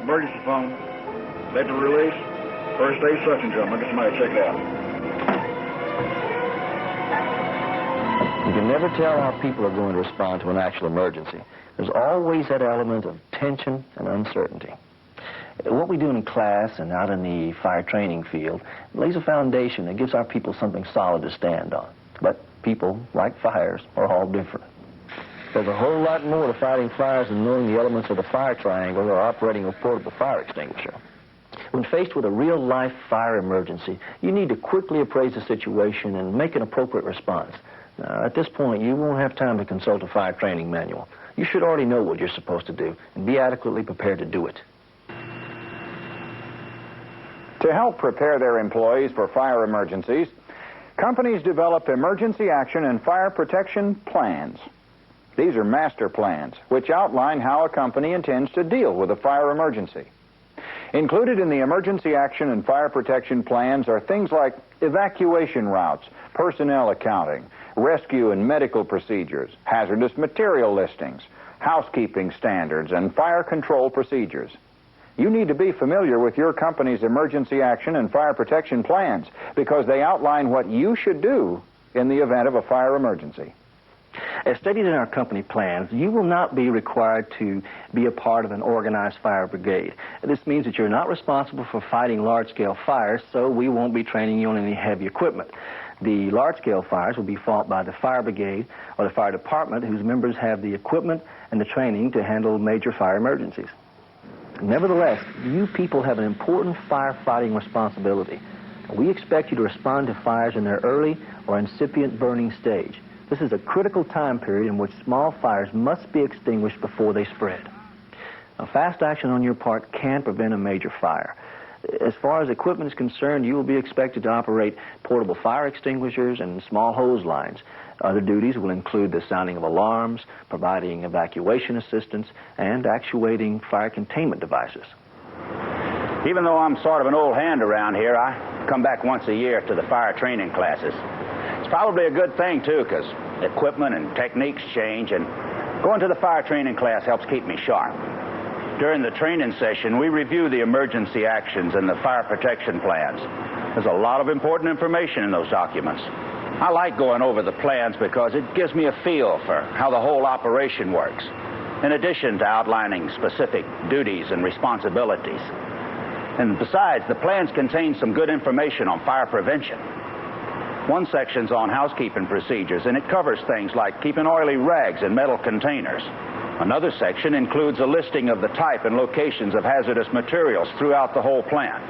Emergency phone. Electric release. First aid suction drum. I'll get somebody to check it out. You can never tell how people are going to respond to an actual emergency. There's always that element of tension and uncertainty. What we do in class and out in the fire training field lays a foundation that gives our people something solid to stand on. But people, like fires, are all different. There's a whole lot more to fighting fires than knowing the elements of the fire triangle or operating a portable fire extinguisher. When faced with a real-life fire emergency, you need to quickly appraise the situation and make an appropriate response. Now, at this point, you won't have time to consult a fire training manual. You should already know what you're supposed to do and be adequately prepared to do it. To help prepare their employees for fire emergencies, companies develop emergency action and fire protection plans. These are master plans, which outline how a company intends to deal with a fire emergency. Included in the emergency action and fire protection plans are things like evacuation routes, personnel accounting, rescue and medical procedures, hazardous material listings, housekeeping standards, and fire control procedures. You need to be familiar with your company's emergency action and fire protection plans because they outline what you should do in the event of a fire emergency. As stated in our company plans, you will not be required to be a part of an organized fire brigade. This means that you're not responsible for fighting large-scale fires, so we won't be training you on any heavy equipment. The large-scale fires will be fought by the fire brigade or the fire department, whose members have the equipment and the training to handle major fire emergencies. Nevertheless, you people have an important firefighting responsibility. We expect you to respond to fires in their early or incipient burning stage. This is a critical time period in which small fires must be extinguished before they spread. Now, fast action on your part can prevent a major fire. As far as equipment is concerned, you will be expected to operate portable fire extinguishers and small hose lines. Other duties will include the sounding of alarms, providing evacuation assistance, and actuating fire containment devices. Even though I'm sort of an old hand around here, I come back once a year to the fire training classes. It's probably a good thing, too, because equipment and techniques change, and going to the fire training class helps keep me sharp. During the training session, we review the emergency actions and the fire protection plans. There's a lot of important information in those documents. I like going over the plans because it gives me a feel for how the whole operation works, in addition to outlining specific duties and responsibilities. And besides, the plans contain some good information on fire prevention. One section's on housekeeping procedures, and it covers things like keeping oily rags in metal containers. Another section includes a listing of the type and locations of hazardous materials throughout the whole plant.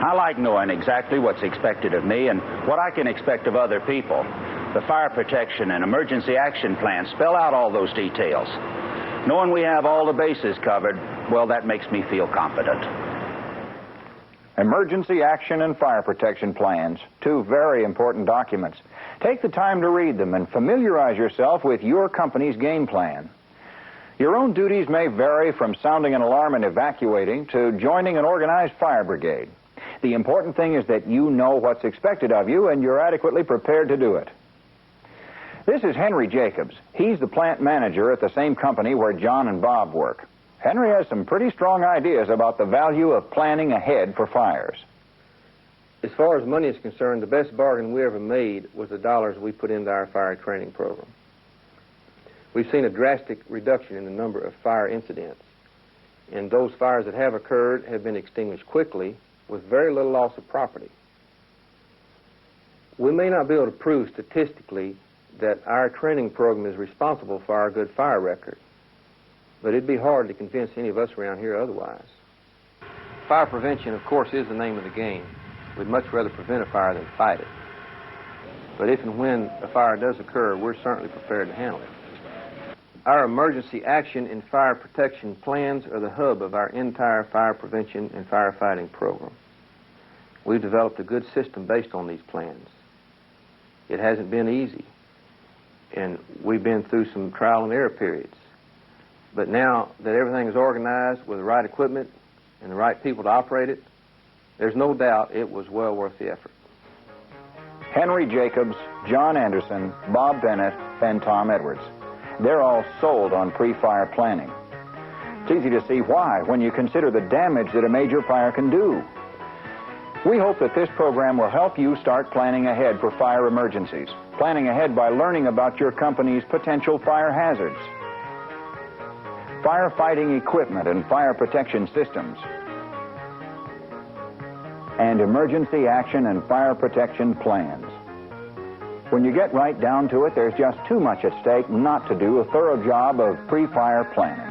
I like knowing exactly what's expected of me and what I can expect of other people. The fire protection and emergency action plans spell out all those details. Knowing we have all the bases covered, well, that makes me feel confident. Emergency action and fire protection plans, two very important documents. Take the time to read them and familiarize yourself with your company's game plan. Your own duties may vary from sounding an alarm and evacuating to joining an organized fire brigade. The important thing is that you know what's expected of you and you're adequately prepared to do it. This is Henry Jacobs. He's the plant manager at the same company where John and Bob work. Henry has some pretty strong ideas about the value of planning ahead for fires. As far as money is concerned, the best bargain we ever made was the dollars we put into our fire training program. We've seen a drastic reduction in the number of fire incidents, and those fires that have occurred have been extinguished quickly with very little loss of property. We may not be able to prove statistically that our training program is responsible for our good fire record, but it'd be hard to convince any of us around here otherwise. Fire prevention, of course, is the name of the game. We'd much rather prevent a fire than fight it. But if and when a fire does occur, we're certainly prepared to handle it. Our emergency action and fire protection plans are the hub of our entire fire prevention and firefighting program. We've developed a good system based on these plans. It hasn't been easy, and we've been through some trial and error periods. But now that everything is organized with the right equipment and the right people to operate it, there's no doubt it was well worth the effort. Henry Jacobs, John Anderson, Bob Bennett, and Tom Edwards. They're all sold on pre-fire planning. It's easy to see why when you consider the damage that a major fire can do. We hope that this program will help you start planning ahead for fire emergencies. Planning ahead by learning about your company's potential fire hazards, firefighting equipment and fire protection systems, and emergency action and fire protection plans. When you get right down to it, there's just too much at stake not to do a thorough job of pre-fire planning.